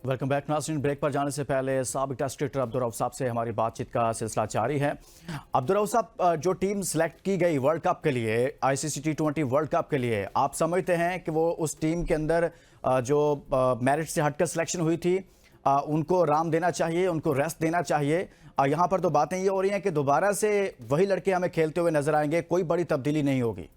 Welcome back नाज़रीन। Break पर जाने से पहले साबिक टेस्ट क्रिकेटर अब्दुल रऊफ साहब से हमारी बातचीत का सिलसिला जारी है। अब्दुल रऊफ साहब, जो टीम सेलेक्ट की गई वर्ल्ड कप के लिए, आईसीसी T20 वर्ल्ड कप के लिए, आप समझते हैं कि वो उस टीम के अंदर जो मेरिट से हटकर सिलेक्शन हुई थी, उनको आराम देना चाहिए, उनको रेस्ट देना चाहिए? यहाँ पर तो बातें ये हो रही हैं कि दोबारा से वही लड़के हमें खेलते हुए नजर आएंगे, कोई बड़ी तब्दीली नहीं होगी।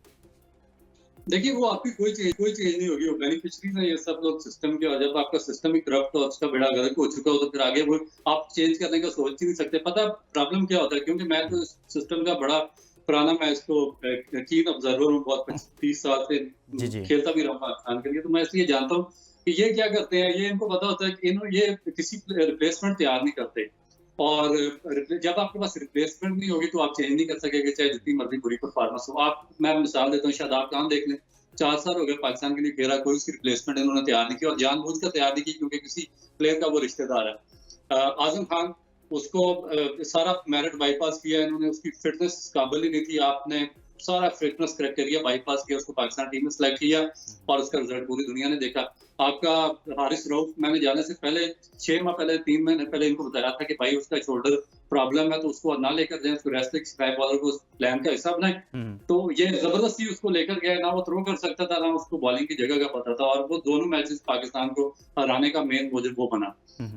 देखिए, वो आपकी कोई चीज नहीं होगी। वो बेनिफिशरीज है ये सब लोग सिस्टम के, और जब आपका सिस्टम ही करप्ट हो, उसका बेड़ा गर्क हो चुका हो, तो फिर आगे वो आप चेंज करने का सोच ही नहीं सकते। पता प्रॉब्लम क्या होता है, क्योंकि मैं तो सिस्टम का बड़ा पुराना, मैं इसको कीन ऑब्जर्वर हूँ, बहुत 30 साल से जी जी। खेलता भी रहा हूँ पाकिस्तान के लिए, तो मैं इसलिए जानता हूँ कि ये क्या करते हैं। ये इनको पता होता है कि ये किसी रिप्लेसमेंट तैयार नहीं करते, और जब आपके पास रिप्लेसमेंट नहीं होगी तो आप चेंज नहीं कर सकेंगे, चाहे जितनी मर्जी बुरी परफॉर्मेंस हो। मैं मिसाल देता हूँ, शादाब खान देख लें, 4 साल हो गए पाकिस्तान के लिए खेला, कोई उसकी रिप्लेसमेंट इन्होंने तैयार नहीं की, और जानबूझ कर तैयार नहीं की क्योंकि किसी प्लेयर का वो रिश्तेदार है। आजम खान, उसको सारा मेरिट बाईपास किया इन्होंने, उसकी फिटनेस काबिल ही नहीं थी। आपने सारा फिटनेस क्राइटेरिया बाईपास किया, उसको पाकिस्तान टीम में सेलेक्ट किया, और उसका रिजल्ट पूरी दुनिया ने देखा। आपका हारिस रऊफ, मैंने जाने से पहले 6 माह पहले, 3 महीने पहले इनको बताया था कि भाई उसका शोल्डर प्रॉब्लम है, तो उसको ना लेकर जाए, उसको रेस्ट स्ट्राइक बॉलर को प्लान का हिस्सा बनाए। तो ये जबरदस्ती उसको लेकर गया, ना वो थ्रो कर सकता था, ना उसको बॉलिंग की जगह का पता था, और वो दोनों मैचेस पाकिस्तान को हराने का मेन मोटिव वो बना।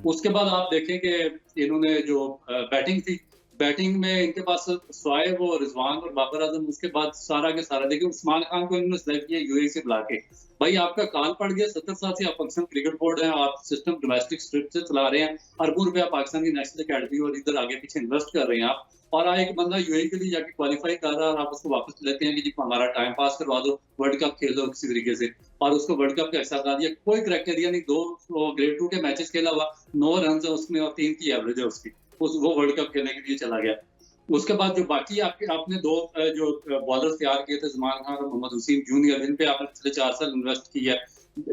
उसके बाद आप देखें कि इन्होंने जो बैटिंग में इनके पास शोएब और रिजवान और बाबर आजम, उसके बाद सारा के सारा देखिए, उस्मान खान को इन्होंने सेलेक्ट किया यूएई से बुला के। भाई आपका काल पड़ गया, 70 साल से आप पाकिस्तान क्रिकेट बोर्ड है, आप सिस्टम डोमेस्टिक स्ट्रिप से चला रहे हैं, अरबों रुपया पाकिस्तान की नेशनल अकेडमी और इधर आगे पीछे इन्वेस्ट कर रहे हैं आप, और एक बंदा यूएई के लिए जाके क्वालिफाई कर रहा है, और आप उसको वापस लेते हैं कि जी हमारा टाइम पास करवा दो, वर्ल्ड कप खेल दो किसी तरीके से, और उसको वर्ल्ड कप का हिस्सा बना दिया। कोई क्राइटेरिया नहीं, 2 ग्रेड 2 के मैचेस खेला हुआ, 9 रन है उसमें, और 3 की एवरेज है उसकी, वो वर्ल्ड कप खेलने के लिए चला गया। उसके बाद जो बाकी आपने 2 जो बॉलर्स तैयार किए थे, ज़मान खान और मोहम्मद वसीम जूनियर, जिन पे आपने पिछले 4 साल इन्वेस्ट किया है,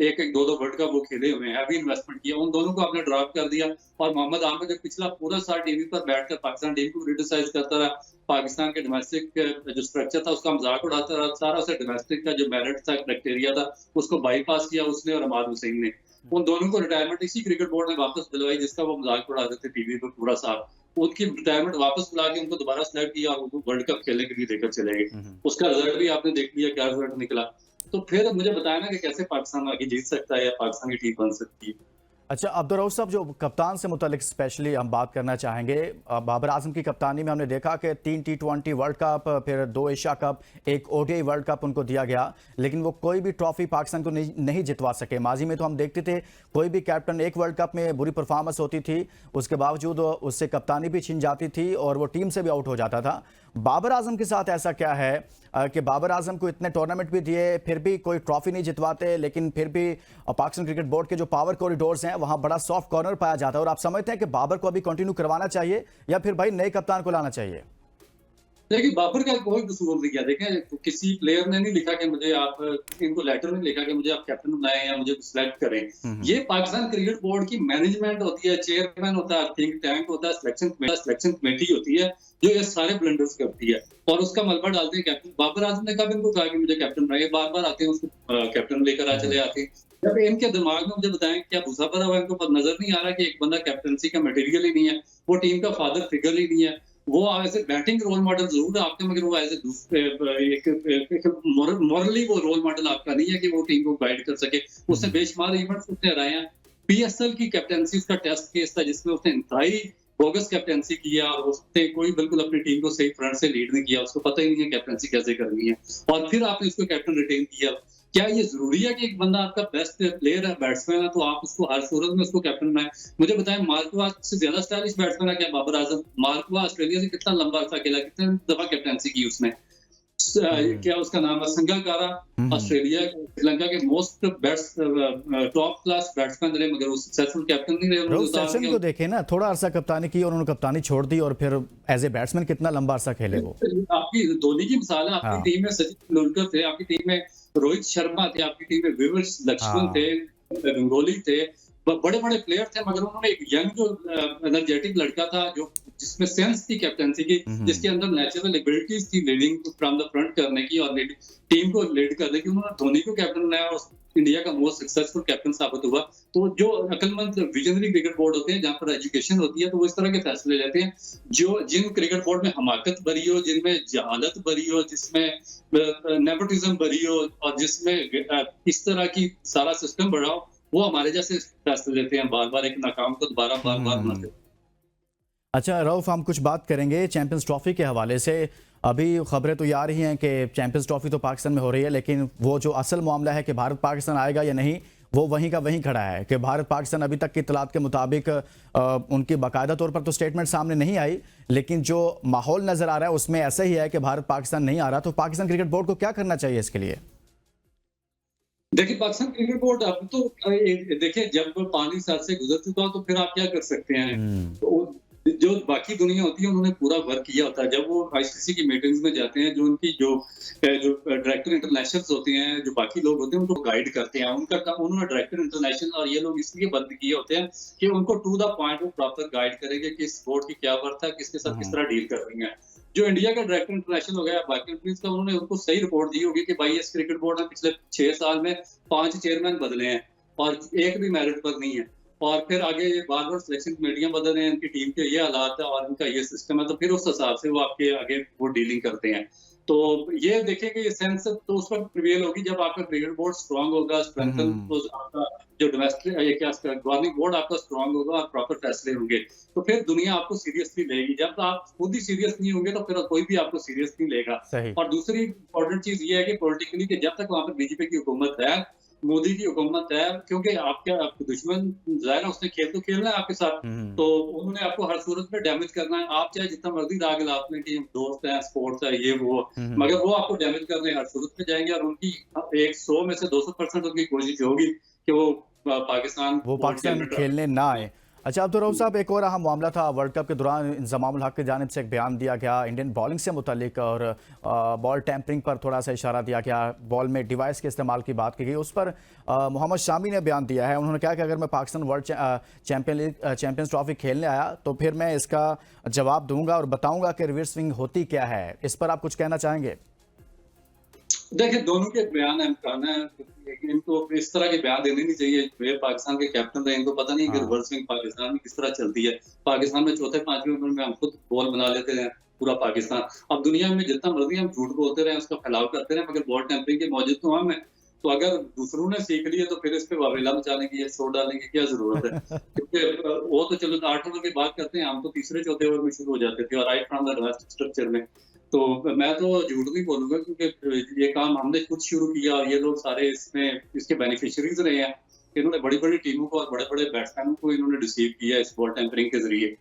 एक 2 वर्ल्ड कप वो खेले हुए हैं, हैवी इन्वेस्टमेंट किया, उन दोनों को आपने ड्रॉप कर दिया। और मोहम्मद आमिर जो पिछला पूरा साल टीवी पर बैठकर पाकिस्तान टीम को क्रिटिसाइज करता रहा, पाकिस्तान के डोमेस्टिक जो स्ट्रक्चर था उसका मजाक उड़ाता रहा, सारा उसे डोमेस्टिक का जो मेरिट था, क्राइटेरिया था, उसको बाईपास किया उसने और अमाद हुसैन ने। उन दोनों को रिटायरमेंट इसी क्रिकेट बोर्ड ने वापस दिलवाई, जिसका वो मजाक उड़ाते थे टीवी पर पूरा साल। उनकी रिटायरमेंट वापस बुला के उनको दोबारा सेलेक्ट किया, और उनको वर्ल्ड कप खेलने के लिए लेकर चले गए। उसका रिजल्ट भी आपने देख लिया, क्या रिजल्ट निकला। तो फिर मुझे बताया ना कि कैसे पाकिस्तान आगे जीत सकता है या पाकिस्तान की टीम बन सकती है। अच्छा अब्दुल रऊफ साहब, जो कप्तान से मुतालिक स्पेशली हम बात करना चाहेंगे। बाबर आजम की कप्तानी में हमने देखा कि 3 T20 वर्ल्ड कप, फिर 2 एशिया कप, एक ODI वर्ल्ड कप उनको दिया गया, लेकिन वो कोई भी ट्रॉफी पाकिस्तान को नहीं जितवा सके। माजी में तो हम देखते थे कोई भी कैप्टन एक वर्ल्ड कप में बुरी परफॉर्मेंस होती थी, उसके बावजूद उससे कप्तानी भी छिन जाती थी और वो टीम से भी आउट हो जाता था। बाबर आजम के साथ ऐसा क्या है कि बाबर आजम को इतने टूर्नामेंट भी दिए, फिर भी कोई ट्रॉफी नहीं जितवाते, लेकिन फिर भी पाकिस्तान क्रिकेट बोर्ड के जो पावर कॉरिडोर्स हैं वहां बड़ा सॉफ्ट कॉर्नर पाया जाता है? और आप समझते हैं कि बाबर को अभी कंटिन्यू करवाना चाहिए या फिर भाई नए कप्तान को लाना चाहिए? देखिए, बाबर का कोई कसूर नहीं किया। देखें, किसी प्लेयर ने नहीं लिखा कि मुझे आप, इनको लेटर नहीं लिखा कि मुझे आप कैप्टन बनाएं या मुझे सिलेक्ट करें। ये पाकिस्तान क्रिकेट बोर्ड की मैनेजमेंट होती है, चेयरमैन होता है, थिंक टैंक होता है, सिलेक्शन कमेटी होती है, जो ये सारे ब्लंडर्स करती है और उसका मलबा डालते हैं कैप्टन। बाबर आजम ने कब इनको कहा कि मुझे कैप्टन बनाइए? बार बार आते हैं, उसको कैप्टन लेकर चले आते हैं। जब इनके दिमाग में, मुझे बताएं, क्या घुसा पड़ा हुआ, इनको नजर नहीं आ रहा कि एक बंदा कैप्टनसी का मटेरियल ही नहीं है, वो टीम का फादर फिगर ही नहीं है। वो ऐसे बैटिंग रोल मॉडल जरूर है आपके, मगर वो एज ए मॉरली वो रोल मॉडल आपका नहीं है कि वो टीम को गाइड कर सके। उसने बेशुमार इवेंट्स उसने हराए हैं। PSL की कैप्टनसी उसका टेस्ट केस था, जिसमें उसने इंतहाई बोगस कैप्टनसी किया, और उसने कोई बिल्कुल अपनी टीम को सही फ्रंट से लीड नहीं किया, उसको पता ही नहीं है कैप्टनसी कैसे करनी है, और फिर आपने उसको कैप्टन रिटेन किया। क्या ये जरूरी है कि एक बंदा आपका बेस्ट प्लेयर है, बैट्समैन है, तो आप उसको हर सूरत में उसको कैप्टन बनाए? मुझे बताएं, मार्कवा से ज्यादा स्टाइलिश बैट्समैन है क्या बाबर आजम? मार्कवा ऑस्ट्रेलिया से कितना लंबा अर्सा खेला, कितने दफा कैप्टनसी की उसने। क्या उसका नाम है, संगकारा, ऑस्ट्रेलिया श्रीलंका के मोस्ट टॉप क्लास बैट्समैन रहे, मगर वो सक्सेसफुल कैप्टन नहीं रहे। रोहित सेशन को देखे ना, थोड़ा अरसा कप्तानी की और उन्होंने कप्तानी छोड़ दी, और फिर एज ए बैट्समैन कितना लंबा अरसा खेले वो। आपकी धोनी की मिसाल है। आपकी टीम में सचिन तेंदुलकर थे, आपकी टीम में रोहित शर्मा थे, आपकी टीम में विवर्स लक्ष्मण थे, गंगोली थे, बड़े बड़े प्लेयर थे, मगर उन्होंने एक यंग जो एनर्जेटिक लड़का था, जो जिसमें सेंस थी कैप्टनसी की, जिसके अंदर नेचुरल एबिलिटीज थी लीडिंग फ्रॉम द फ्रंट करने की और टीम को लीड करने की, उन्होंने धोनी को कैप्टन बनाया। इंडिया का मोस्ट सक्सेसफुल कैप्टन साबित हुआ। तो जो अक्लमंद विजनरी क्रिकेट बोर्ड होते हैं, जहाँ पर एजुकेशन होती है, तो वो इस तरह के फैसले लेते हैं जो जिन क्रिकेट बोर्ड में हमाकत भरी हो, जिनमें जहालत भरी हो, जिसमें नेपोटिज्म भरी हो और जिसमें इस तरह की सारा सिस्टम बढ़ा हो, वो हमारे जैसे फैसले लेते हैं, बार बार एक नाकाम को दोबारा बार बार बनाते हैं। अच्छा रऊफ, हम कुछ बात करेंगे चैंपियंस ट्रॉफी के हवाले से। अभी खबरें तो ये आ रही हैं कि चैंपियंस ट्रॉफी तो पाकिस्तान में हो रही है, लेकिन वो जो असल मामला है कि भारत पाकिस्तान आएगा या नहीं, वो वहीं का वहीं खड़ा है कि भारत पाकिस्तान अभी तक की इत्तलात के मुताबिक उनकी बाकायदा तौर पर तो स्टेटमेंट सामने नहीं आई, लेकिन जो माहौल नजर आ रहा है उसमें ऐसा ही है कि भारत पाकिस्तान नहीं आ रहा। तो पाकिस्तान क्रिकेट बोर्ड को क्या करना चाहिए इसके लिए? देखिए, पाकिस्तान क्रिकेट बोर्ड अब तो देखिए, जब पानी सर से गुजर चुका हो तो फिर आप क्या कर सकते हैं। तो जो बाकी दुनिया होती है उन्होंने पूरा वर्क किया होता है। जब वो आईसीसी की मीटिंग्स में जाते हैं, जो उनकी जो डायरेक्टर इंटरनेशनल्स होते हैं, जो बाकी लोग होते हैं, उनको गाइड करते हैं। उनका काम, उन्होंने डायरेक्टर इंटरनेशनल और ये लोग इसलिए बंद किए होते हैं कि उनको टू द पॉइंट वो प्रॉपर गाइड करेंगे कि इस बोर्ड की क्या वर्थ है, किसके साथ किस तरह डील कर रही है। जो इंडिया का डायरेक्टर इंटरनेशनल हो गया, बाकी कंट्रीज का, उन्होंने उनको सही रिपोर्ट दी होगी कि भाई इस क्रिकेट बोर्ड ने पिछले 6 साल में 5 चेयरमैन बदले हैं और एक भी मेरिट पर नहीं है। और फिर आगे बार बार सिलेक्शन कमेटियां बदल रहे हैं, इनकी टीम के ये हालात है और इनका ये सिस्टम है, तो फिर उस हिसाब से वो आपके आगे वो डीलिंग करते हैं। तो ये देखें कि ये सेंस तो उस वक्त प्रिवेल होगी जब आपका क्रिकेट बोर्ड स्ट्रांग होगा, स्ट्रेंथन, तो आपका जो डोमेस्टिक क्या गवर्निंग बोर्ड आपका स्ट्रांग होगा और प्रॉपर फैसले होंगे, तो फिर दुनिया आपको सीरियसली लेगी। जब आप खुद ही सीरियस नहीं होंगे तो फिर कोई भी आपको सीरियस नहीं लेगा। और दूसरी इंपॉर्टेंट चीज ये है कि पॉलिटिकली कि जब तक वहां पर बीजेपी की हुकूमत है, मोदी की हुकूमत है, क्योंकि आपका दुश्मन जाहिर है उसने खेल तो खेलना है आपके साथ, तो उन्होंने आपको हर सूरत में डैमेज करना है। आप चाहे जितना मर्जी राग लाप में कि दोस्त है, स्पोर्ट्स है, ये वो, मगर वो आपको डैमेज करने हर सूरत में जाएंगे। और उनकी 100 में से 200% उनकी कोशिश होगी कि वो पाकिस्तान खेलने ना आए। अच्छा अब्दुल रऊफ साहब, एक और अहम मामला था वर्ल्ड कप के दौरान, इंजमामुल हक की जानिब से एक बयान दिया गया इंडियन बॉलिंग से मुतालिक, और बॉल टैंपरिंग पर थोड़ा सा इशारा दिया गया, बॉल में डिवाइस के इस्तेमाल की बात की गई। उस पर मोहम्मद शामी ने बयान दिया है। उन्होंने कहा कि अगर मैं पाकिस्तान वर्ल्ड चैंपियंस ट्रॉफी खेलने आया तो फिर मैं इसका जवाब दूंगा और बताऊंगा कि रिवर्स स्विंग होती क्या है। इस पर आप कुछ कहना चाहेंगे? देखिए, दोनों के बयान अहमकाना है, लेकिन इनको इस तरह के बयान देने नहीं चाहिए। वे पाकिस्तान के कैप्टन रहे, इनको पता नहीं कि रिवर्स स्विंग पाकिस्तान में किस तरह चलती है। पाकिस्तान में चौथे 5वें ओवर में हम खुद बॉल बना लेते हैं पूरा पाकिस्तान। अब दुनिया में जितना मर्जी हम झूठ बोलते रहे, उसका फैलाव करते रहे, मगर बॉल टैंपरिंग के मौजूद तो हम है। तो अगर दूसरों ने सीख लिया तो फिर इस पे वावेला मचाने की या शोर डालने की क्या जरूरत है? क्योंकि वो तो चलो 8 ओवर की बात करते हैं, हम तो तीसरे चौथे ओवर में शुरू हो जाते थे और राइट फ्रॉम द स्ट्रक्चर में। तो मैं तो झूठ नहीं बोलूंगा, क्योंकि ये काम हमने खुद शुरू किया और ये लोग सारे इसमें इसके बेनिफिशियरीज रहे हैं। इन्होंने बड़ी बड़ी टीमों को और बड़े बड़े बैट्समैनों को इन्होंने डिसीव किया इस बॉल टेम्परिंग के जरिए।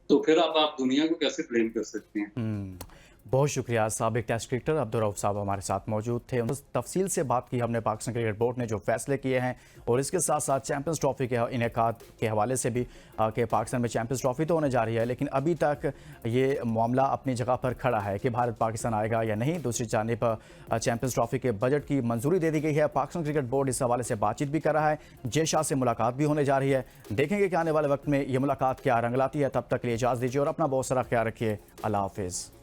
तो फिर आप दुनिया को कैसे ब्लेम कर सकते हैं? बहुत शुक्रिया। साबिक टेस्ट क्रिकेटर अब्दुल रऊफ साहब हमारे साथ मौजूद थे। तफसील से बात की हमने पाकिस्तान क्रिकेट बोर्ड ने जो फैसले किए हैं, और इसके साथ साथ चैंपियंस ट्रॉफी के इनेकाद के हवाले से भी कि पाकिस्तान में चैंपियंस ट्रॉफी तो होने जा रही है, लेकिन अभी तक ये मामला अपनी जगह पर खड़ा है कि भारत पाकिस्तान आएगा या नहीं। दूसरी जानिब चैंपियंस ट्रॉफी के बजट की मंजूरी दे दी गई है। पाकिस्तान क्रिकेट बोर्ड इस हवाले से बातचीत भी कर रहा है। जय शाह से मुलाकात भी होने जा रही है। देखेंगे कि आने वाले वक्त में ये मुलाकात क्या रंग लाती है। तब तक के लिए इजाज़त दीजिए और अपना बहुत सारा ख्याल रखिए। अल्लाह हाफिज़।